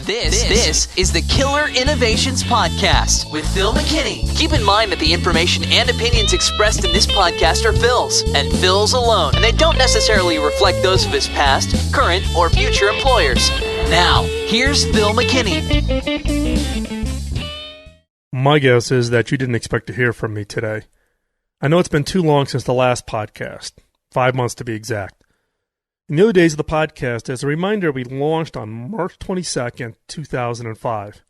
This is the Killer Innovations Podcast with Phil McKinney. Keep in mind that the information and opinions expressed in this podcast are Phil's, and Phil's alone, and they don't necessarily reflect those of his past, current, or future employers. Now, here's Phil McKinney. My guess is that you didn't expect to hear from me today. I know it's been too long since the last podcast, 5 months to be exact. In the early days of the podcast, as a reminder, we launched on March 22nd, 2005.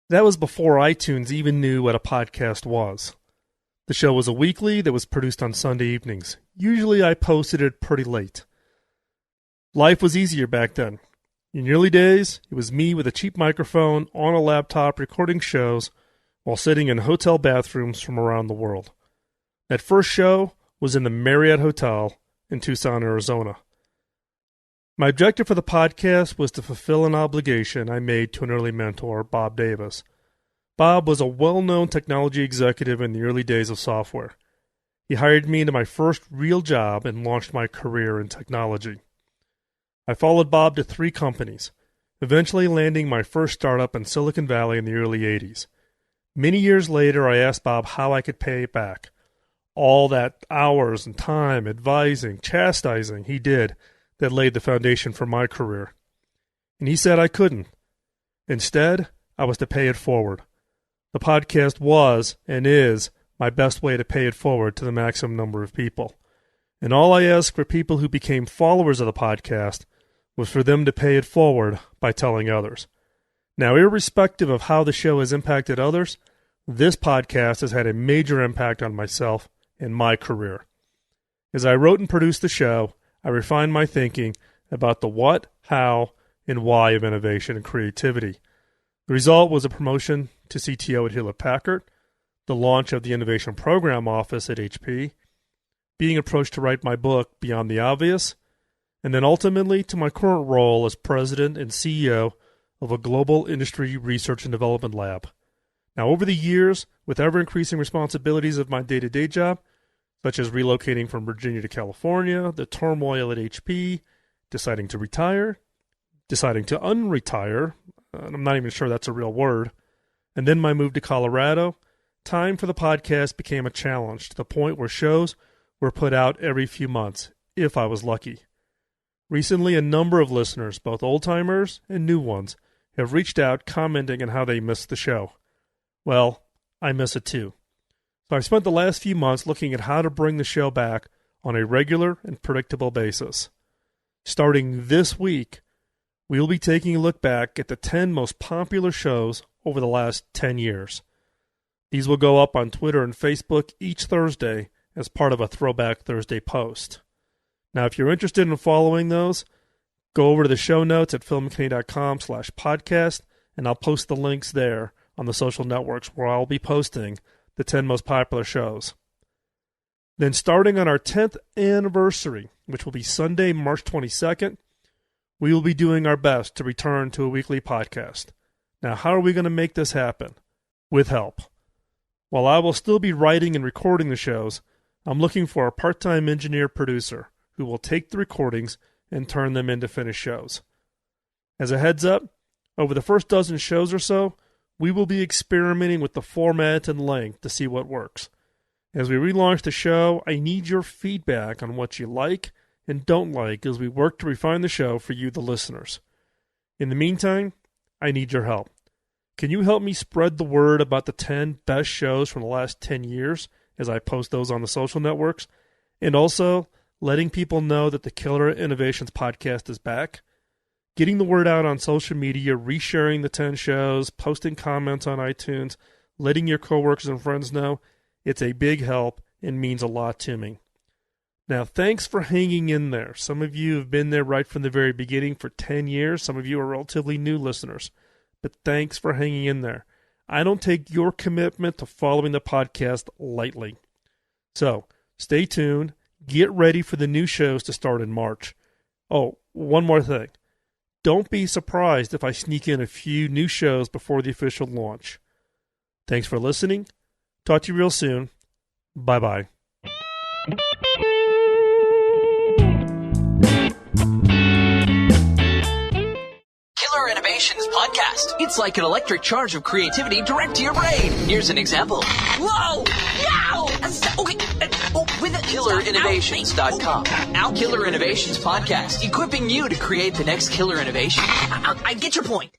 That was before iTunes even knew what a podcast was. The show was a weekly that was produced on Sunday evenings. Usually I posted it pretty late. Life was easier back then. In the early days, it was me with a cheap microphone on a laptop recording shows while sitting in hotel bathrooms from around the world. That first show was in the Marriott Hotel in Tucson, Arizona. My objective for the podcast was to fulfill an obligation I made to an early mentor, Bob Davis. Bob was a well-known technology executive in the early days of software. He hired me into my first real job and launched my career in technology. I followed Bob to 3 companies, eventually landing my first startup in Silicon Valley in the early 80s. Many years later, I asked Bob how I could pay it back. All that hours and time, advising, chastising he did that laid the foundation for my career. And he said I couldn't. Instead, I was to pay it forward. The podcast was, and is, my best way to pay it forward to the maximum number of people. And all I asked for people who became followers of the podcast was for them to pay it forward by telling others. Now, irrespective of how the show has impacted others, this podcast has had a major impact on myself and my career. As I wrote and produced the show, I refined my thinking about the what, how, and why of innovation and creativity. The result was a promotion to CTO at Hewlett-Packard, the launch of the Innovation Program Office at HP, being approached to write my book, Beyond the Obvious, and then ultimately to my current role as president and CEO of a global industry research and development lab. Now, over the years, with ever-increasing responsibilities of my day-to-day job, such as relocating from Virginia to California, the turmoil at HP, deciding to retire, deciding to unretire, I'm not even sure that's a real word, and then my move to Colorado, time for the podcast became a challenge to the point where shows were put out every few months, if I was lucky. Recently, a number of listeners, both old-timers and new ones, have reached out commenting on how they missed the show. Well, I miss it too. So I've spent the last few months looking at how to bring the show back on a regular and predictable basis. Starting this week, we will be taking a look back at the 10 most popular shows over the last 10 years. These will go up on Twitter and Facebook each Thursday as part of a Throwback Thursday post. Now, if you're interested in following those, go over to the show notes at philmckinney.com/podcast, and I'll post the links there on the social networks where I'll be posting the 10 most popular shows. Then starting on our 10th anniversary, which will be Sunday, March 22nd, we will be doing our best to return to a weekly podcast. Now, how are we going to make this happen? With help. While I will still be writing and recording the shows, I'm looking for a part-time engineer-producer who will take the recordings and turn them into finished shows. As a heads up, over the first dozen shows or so, we will be experimenting with the format and length to see what works. As we relaunch the show, I need your feedback on what you like and don't like as we work to refine the show for you, the listeners. In the meantime, I need your help. Can you help me spread the word about the 10 best shows from the last 10 years as I post those on the social networks? And also, letting people know that the Killer Innovations Podcast is back? Getting the word out on social media, resharing the 10 shows, posting comments on iTunes, letting your coworkers and friends know, it's a big help and means a lot to me. Now, thanks for hanging in there. Some of you have been there right from the very beginning for 10 years. Some of you are relatively new listeners. But thanks for hanging in there. I don't take your commitment to following the podcast lightly. So, stay tuned. Get ready for the new shows to start in March. Oh, one more thing. Don't be surprised if I sneak in a few new shows before the official launch. Thanks for listening. Talk to you real soon. Bye-bye. Killer Innovations Podcast. It's like an electric charge of creativity direct to your brain. Here's an example. Whoa! Yow! Okay. With KillerInnovations.com. Killer Innovations Podcast, equipping you to create the next killer innovation. I get your point.